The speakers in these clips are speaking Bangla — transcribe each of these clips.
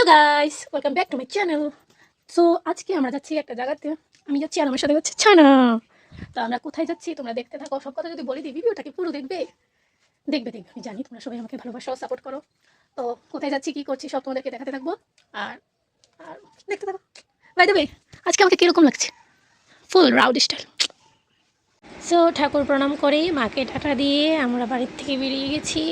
Hello guys, welcome back to my channel. So আজকে আমরা যাচ্ছি একটা জায়গাতে। আমি যাচ্ছি আর আমার সাথে যাচ্ছে ছানা। তো আমরা কোথায় যাচ্ছি তোমরা দেখতে থাকো। সব কথা যদি বলে দিই ভিডিওটাকে পুরো দেখবে দেখবে দেখবে আমি জানি তোমরা সবাই আমাকে ভালোবাসো, সাপোর্ট করো। তো কোথায় যাচ্ছি কী করছি সব তোমাদেরকে দেখাতে থাকবো। আর আর দেখতে থাকো। বাই দ্য ওয়ে, আজকে আমাকে কীরকম লাগছে? ফুল রাউডি স্টাইল। সো ঠাকুর প্রণাম করেই মাকে টাটা দিয়ে আমরা বাড়ির থেকে বেরিয়ে গেছি।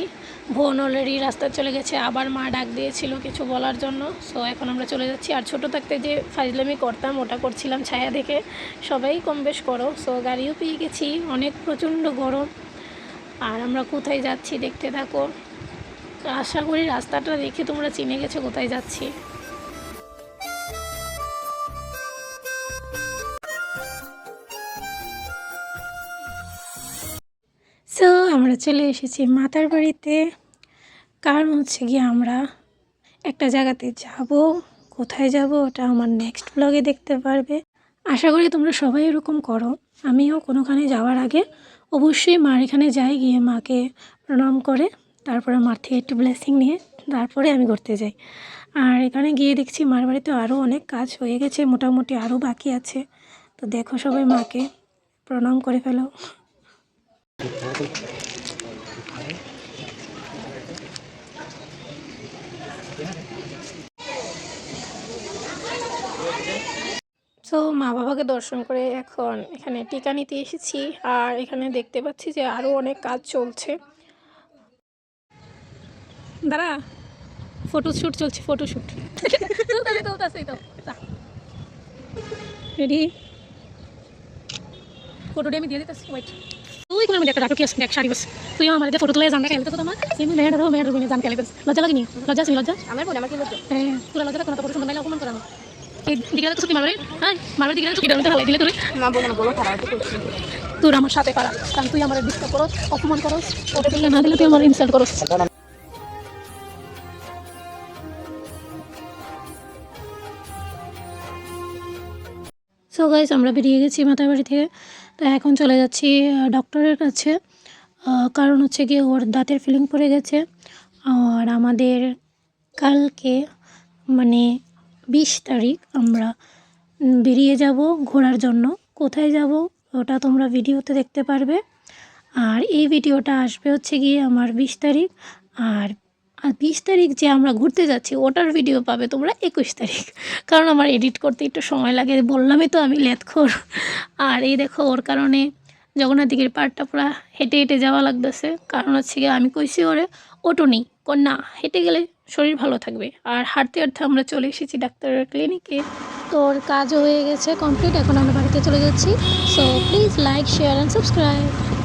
বোন অলরেডি রাস্তায় চলে গেছে, আবার মা ডাক দিয়েছিল কিছু বলার জন্য। সো এখন আমরা চলে যাচ্ছি। আর ছোটো থাকতে যে ফাজলামি করতাম ওটা করছিলাম ছায়া দেখে, সবাই কম বেশ করো। সো গাড়িও পেয়ে গেছি, অনেক প্রচণ্ড গরম। আর আমরা কোথায় যাচ্ছি দেখতে থাকো। আশা করি রাস্তাটা দেখে তোমরা চিনে গেছো কোথায় যাচ্ছি। সো আমরা চলে এসেছি মাতার বাড়িতে। কারণ হচ্ছে গিয়ে আমরা একটা জায়গাতে যাব। কোথায় যাব ওটা আমার নেক্সট ব্লগে দেখতে পারবে। আশা করি তোমরা সবাই এরকম করো। আমিও কোনোখানে যাওয়ার আগে অবশ্যই মার এখানে যাই, গিয়ে মাকে প্রণাম করে তারপরে মার থেকে একটু ব্লেসিং নিয়ে তারপরে আমি ঘুরতে যাই। আর এখানে গিয়ে দেখছি মার বাড়িতে আরও অনেক কাজ হয়ে গেছে, মোটামুটি আরও বাকি আছে। তো দেখো সবাই মাকে প্রণাম করে ফেলো। সো মা বাবাকে দর্শন করে এখন এখানে টিকা নিতে এসেছি। আর এখানে দেখতে পাচ্ছি যে আরও অনেক কাজ চলছে। দাঁড়া, ফটোশ্যুট চলছে, ফটোশ্যুট রেডি। ফটোটি আমি দিয়ে দিতেছি, ওয়েট। তুই কোনো মধ্যে একটা রাখো কি আসবে এক শাড়ি বস। তুই আমার ফটো তুলে জানতে খেলতে তো তোমার এমনি মেয়ের রুমে জানতে খেলতে লজ্জা লাগেনি? লজ্জা আছে? লজ্জা আমার বলে আমার কি লজ্জা? হ্যাঁ, পুরো লজ্জা কোনো ফটো সুন্দর নাইলে অপমান করানো। এই দিকে তো সত্যি মারবে। হ্যাঁ, মারবে দিকে তো কিডানতে হালাই দিলে তুই না বলো না, বলো খারাপ করছিস তুই আমার সাথে পারা। কারণ তুই আমার ডিস্টার্ব করস, অপমান করস, ফটো তুলে না দিলে তুই আমার ইনসাল্ট করস। সো গাইস, আমরা বেরিয়ে গেছি মাতার বাড়ি থেকে। তো এখন চলে যাচ্ছি ডক্টরের কাছে। কারণ হচ্ছে গিয়ে ওর দাঁতের ফিলিং পড়ে গেছে। আর আমাদের কালকে মানে 20 তারিখ আমরা বেরিয়ে যাব ঘোরার জন্য। কোথায় যাব ওটা তোমরা ভিডিওতে দেখতে পারবে। আর এই ভিডিওটা আসবে হচ্ছে গিয়ে আমার 20 তারিখ। আর 20 তারিখ যে আমরা ঘুরতে যাচ্ছি ওটার ভিডিও পাবে তোমরা 21 তারিখ। কারণ আমার এডিট করতে একটু সময় লাগে, বললামই তো আমি লেটখোর। আর এই দেখো ওর কারণে জগন্নাথ দিঘির পাড়টা পুরো হেঁটে হেঁটে যাওয়া লাগতেছে। কারণ হচ্ছে গিয়ে আমি কইছি ওরে অটো নেই, না হেঁটে গেলে শরীর ভালো থাকবে। আর হাঁটতে হাঁটতে আমরা চলে এসেছি ডাক্তারের ক্লিনিকে। তো ওর কাজও হয়ে গেছে কমপ্লিট, এখন আমরা বাড়িতে চলে যাচ্ছি। So please like, share and subscribe.